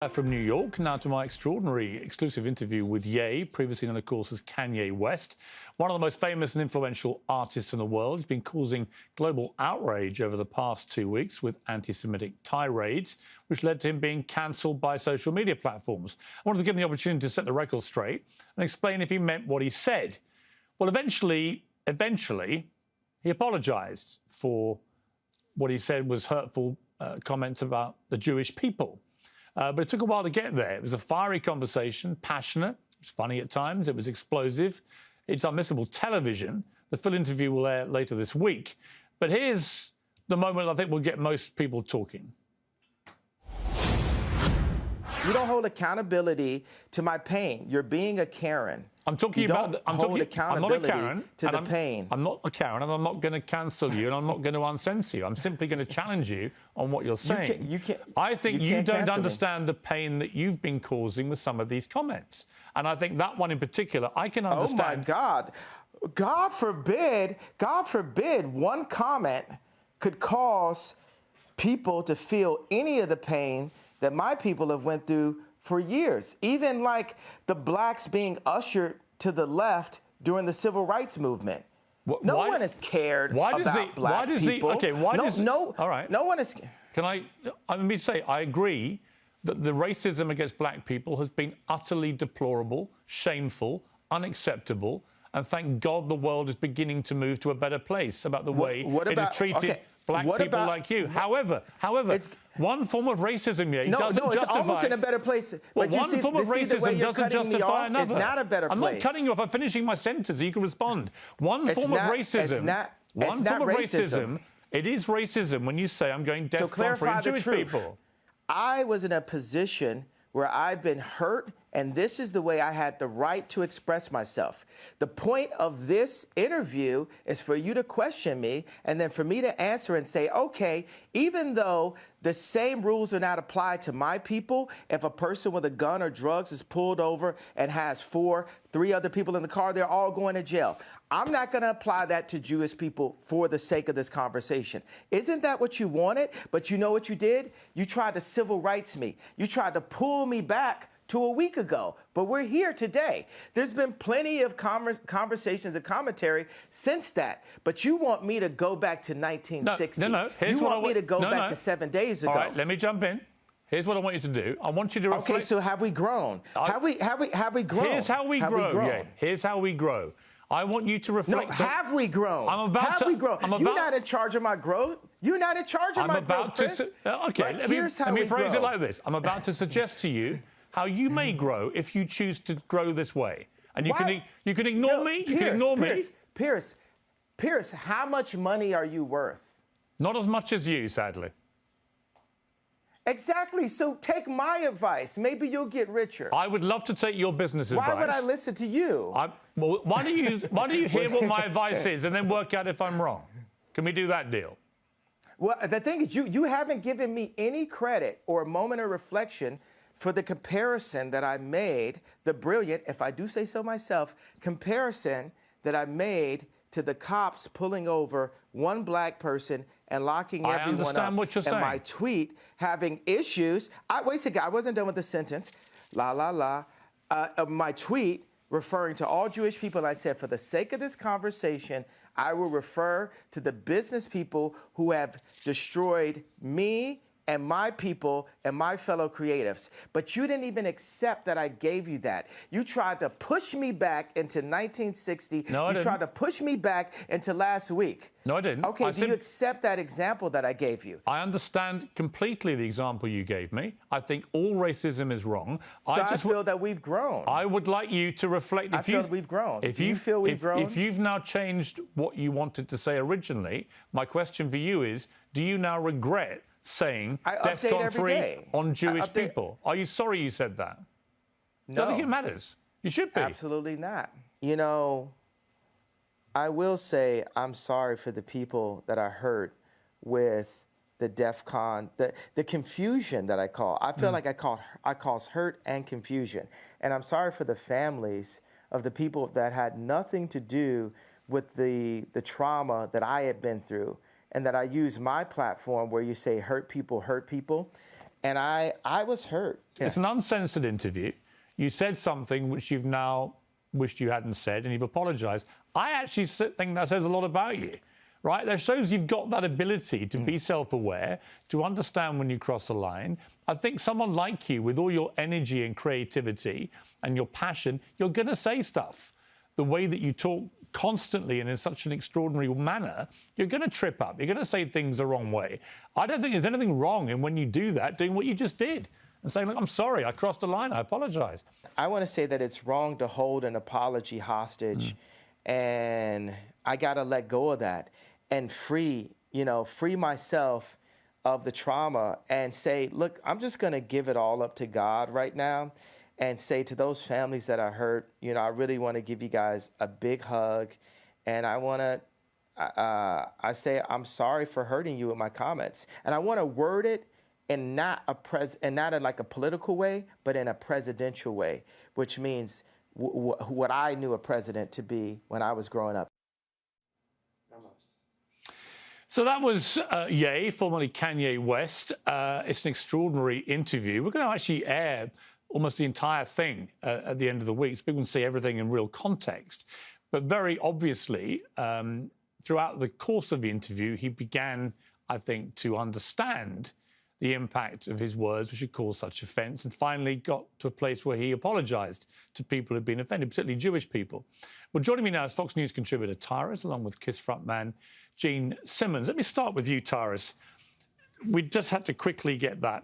From New York, now to my extraordinary exclusive interview with Ye, previously known, of course, as Kanye West, one of the most famous and influential artists in the world. He's been causing global outrage over the past 2 weeks with anti-Semitic tirades, which led to him being cancelled by social media platforms. I wanted to give him the opportunity to set the record straight and explain if he meant what he said. Well, eventually, he apologised for what he said was hurtful comments about the Jewish people. But it took a while to get there. It was a fiery conversation, passionate. It was funny at times. It was explosive. It's unmissable television. The full interview will air later this week. But here's the moment I think will get most people talking. You don't hold accountability to my pain. You're being a Karen. I'm talking about. I'm not a Karen to the pain. I'm not a Karen, and I'm not going to cancel you, and I'm not going to uncensor you. I'm simply going to challenge you on what you're saying. I think you don't understand the pain that you've been causing with some of these comments, and I think that one in particular, I can understand. Oh my God, God forbid, one comment could cause people to feel any of the pain that my people have went through for years. Even like the blacks being ushered to the left during the civil rights movement. No one has cared about black people. All right. No one is. Let me say, I agree that the racism against black people has been utterly deplorable, shameful, unacceptable, and thank God the world is beginning to move to a better place about the way it has treated black people like you. However, one form of racism doesn't justify. It's almost in a better place. Well, one form of racism doesn't justify another. It's not a better place. I'm not cutting you off. I'm finishing my sentence so you can respond. One form of racism. It is racism when you say I'm going DEFCON for Jewish people. I was in a position where I've been hurt, and this is the way I had the right to express myself. The point of this interview is for you to question me, and then for me to answer and say, okay, even though the same rules are not applied to my people, if a person with a gun or drugs is pulled over and has three other people in the car, they're all going to jail. I'm not going to apply that to Jewish people for the sake of this conversation. Isn't that what you wanted? But you know what you did? You tried to civil rights me. You tried to pull me back to a week ago, but we're here today. There's been plenty of conversations and commentary since that, but you want me to go back to 1960. No. You want me to go back to 7 days ago. All right, let me jump in. Here's what I want you to do. I want you to reflect. Okay, so have we grown? Have we grown? Here's how we grow. Yeah, here's how we grow. I want you to reflect. No, have we grown? Have we grown? You're not in charge of my growth. You're not in charge of my growth, Chris. Okay, let me phrase it like this. I'm about to suggest to you how you may grow if you choose to grow this way. And you can ignore me. You can ignore me. Pierce, how much money are you worth? Not as much as you, sadly. Exactly. So take my advice. Maybe you'll get richer. I would love to take your business advice. Why would I listen to you? Why don't you hear what my advice is and then work out if I'm wrong? Can we do that deal? Well, the thing is, you haven't given me any credit or a moment of reflection for the comparison that I made, the brilliant, if I do say so myself, comparison that I made to the cops pulling over one black person and locking everyone up. I understand what you're saying. And my tweet having issues. Wait a second, I wasn't done with the sentence. My tweet referring to all Jewish people, I said, for the sake of this conversation, I will refer to the business people who have destroyed me and my people and my fellow creatives. But you didn't even accept that I gave you that. You tried to push me back into 1960. No, I didn't. You tried to push me back into last week. No, I didn't. Okay, do you accept that example that I gave you? I understand completely the example you gave me. I think all racism is wrong. So I feel that we've grown. I would like you to reflect. I feel that we've grown. Do you feel we've grown? If you've now changed what you wanted to say originally, my question for you is, do you now regret saying DEFCON 3 on Jewish people? Are you sorry you said that? No. I think it matters. You should be. Absolutely not. You know, I will say I'm sorry for the people that I hurt with the DEFCON, the confusion that I call. I feel like I cause hurt and confusion. And I'm sorry for the families of the people that had nothing to do with the trauma that I had been through, and that I use my platform where you say hurt people, And I was hurt. It's an uncensored interview. You said something which you've now wished you hadn't said, and you've apologized. I actually think that says a lot about you, right? That shows you've got that ability to be self-aware, to understand when you cross a line. I think someone like you, with all your energy and creativity and your passion, you're going to say stuff. The way that you talk constantly and in such an extraordinary manner, you're going to trip up. You're going to say things the wrong way. I don't think there's anything wrong in when you do that, doing what you just did and saying, look, I'm sorry, I crossed a line, I apologize. I want to say that it's wrong to hold an apology hostage, and I got to let go of that and free myself of the trauma and say, look, I'm just going to give it all up to God right now and say to those families that are hurt, I really want to give you guys a big hug, and I want to, I say I'm sorry for hurting you with my comments, and I want to word it in not in like a political way, but in a presidential way, which means what I knew a president to be when I was growing up. So that was Ye, formerly Kanye West. It's an extraordinary interview. We're going to actually air almost the entire thing at the end of the week, so people can see everything in real context. But very obviously, throughout the course of the interview, he began, I think, to understand the impact of his words, which had caused such offence, and finally got to a place where he apologised to people who'd been offended, particularly Jewish people. Well, joining me now is Fox News contributor Tyrus, along with KISS frontman Gene Simmons. Let me start with you, Tyrus. We just had to quickly get that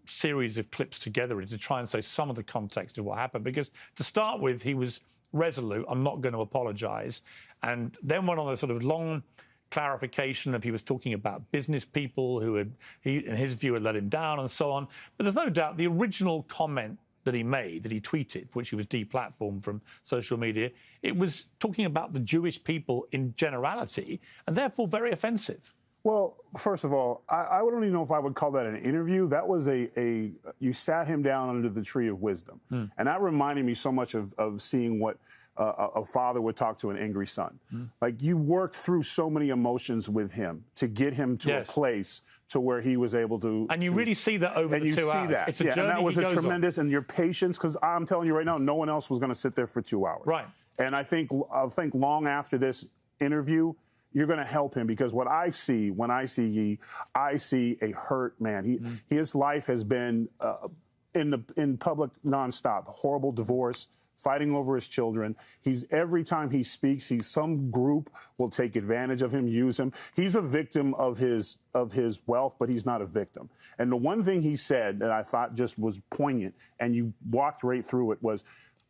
series of clips together to try and say some of the context of what happened, because to start with, he was resolute, I'm not going to apologise, and then went on a sort of long clarification of he was talking about business people who had, in his view, had let him down and so on. But there's no doubt the original comment that he made, that he tweeted, for which he was deplatformed from social media, it was talking about the Jewish people in generality, and therefore very offensive. Well, first of all, I don't even know if I would call that an interview. That was you sat him down under the tree of wisdom. And that reminded me so much of seeing what a father would talk to an angry son. Like, you worked through so many emotions with him to get him to a place to where he was able to. And you really see that over the 2 hours. That. It's a journey. And that was a tremendous, and your patience, because I'm telling you right now, no one else was going to sit there for 2 hours. Right. And I think long after this interview, you're going to help him, because what I see when I see Ye, I see a hurt man. His life has been in public nonstop. Horrible divorce, fighting over his children. Every time he speaks, some group will take advantage of him, use him. He's a victim of his wealth, but he's not a victim. And the one thing he said that I thought just was poignant, and you walked right through it, was,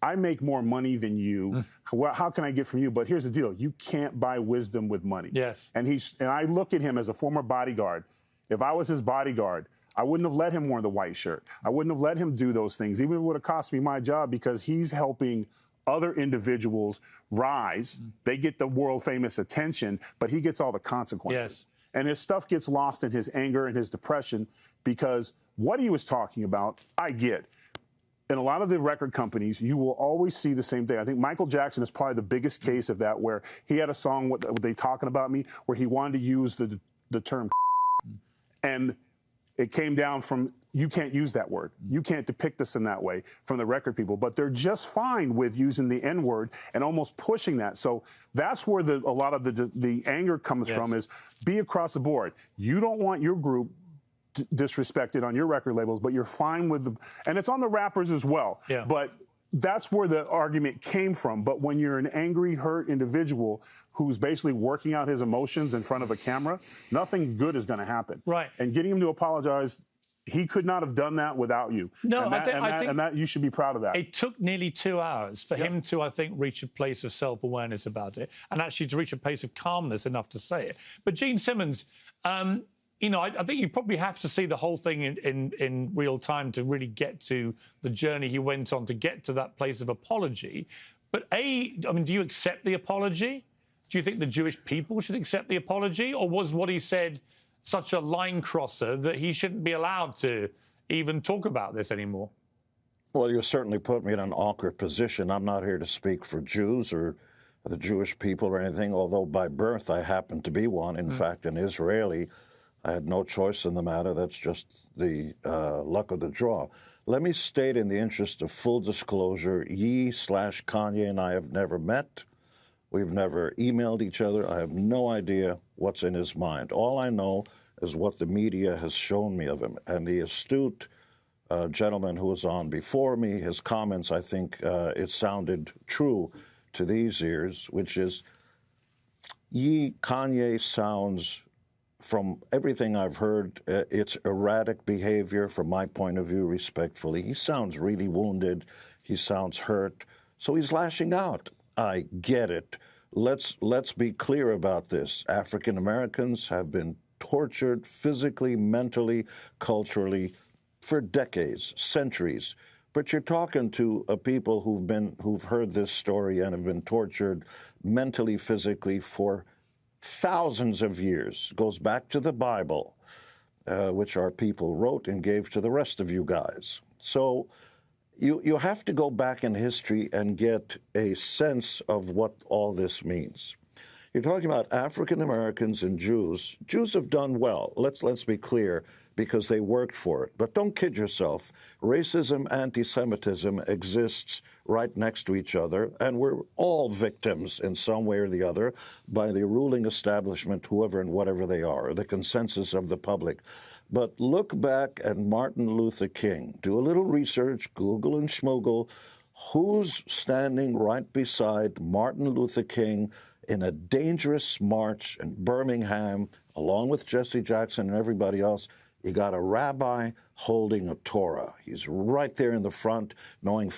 I make more money than you. How can I get from you? But here's the deal. You can't buy wisdom with money. Yes. And I look at him as a former bodyguard. If I was his bodyguard, I wouldn't have let him wear the white shirt. I wouldn't have let him do those things, even if it would have cost me my job, because he's helping other individuals rise. They get the world famous attention, but he gets all the consequences. Yes. And his stuff gets lost in his anger and his depression, because what he was talking about, I get. In a lot of the record companies, you will always see the same thing. I think Michael Jackson is probably the biggest case of that, where he had a song, What They Talking About Me, where he wanted to use the term and it came down from, you can't use that word. You can't depict us in that way, from the record people. But they're just fine with using the N-word and almost pushing that. So that's where a lot of the anger comes from, is be across the board. You don't want your group disrespected on your record labels, but you're fine with and it's on the rappers as well. Yeah. But that's where the argument came from. But when you're an angry, hurt individual who's basically working out his emotions in front of a camera, nothing good is going to happen. Right. And getting him to apologize, he could not have done that without you. No, and that you should be proud of that. It took nearly 2 hours for him to, I think, reach a place of self-awareness about it, and actually to reach a place of calmness enough to say it. But Gene Simmons, you know, I think you probably have to see the whole thing in real time to really get to the journey he went on to get to that place of apology. But I mean, do you accept the apology? Do you think the Jewish people should accept the apology? Or was what he said such a line crosser that he shouldn't be allowed to even talk about this anymore? Well, you certainly put me in an awkward position. I'm not here to speak for Jews or the Jewish people or anything, although by birth I happen to be one, in fact, an Israeli. I had no choice in the matter. That's just the luck of the draw. Let me state, in the interest of full disclosure, Kanye and I have never met. We've never emailed each other. I have no idea what's in his mind. All I know is what the media has shown me of him. And the astute gentleman who was on before me, his comments, I think it sounded true to these ears, which is, Kanye sounds, from everything I've heard, it's erratic behavior from my point of view, respectfully. He sounds really wounded. He sounds hurt. So he's lashing out. I get it. Let's be clear about this. African Americans have been tortured physically, mentally, culturally for decades, centuries. But you're talking to people who've heard this story and have been tortured mentally, physically for thousands of years. Goes back to the Bible, which our people wrote and gave to the rest of you guys. So you have to go back in history and get a sense of what all this means. You're talking about African Americans and Jews. Jews have done well. Let's be clear, because they worked for it. But don't kid yourself. Racism, anti-Semitism exists right next to each other, and we're all victims in some way or the other by the ruling establishment, whoever and whatever they are, the consensus of the public. But look back at Martin Luther King. Do a little research, Google and schmoogle. Who's standing right beside Martin Luther King in a dangerous march in Birmingham, along with Jesse Jackson and everybody else? You got a rabbi holding a Torah. He's right there in the front, knowing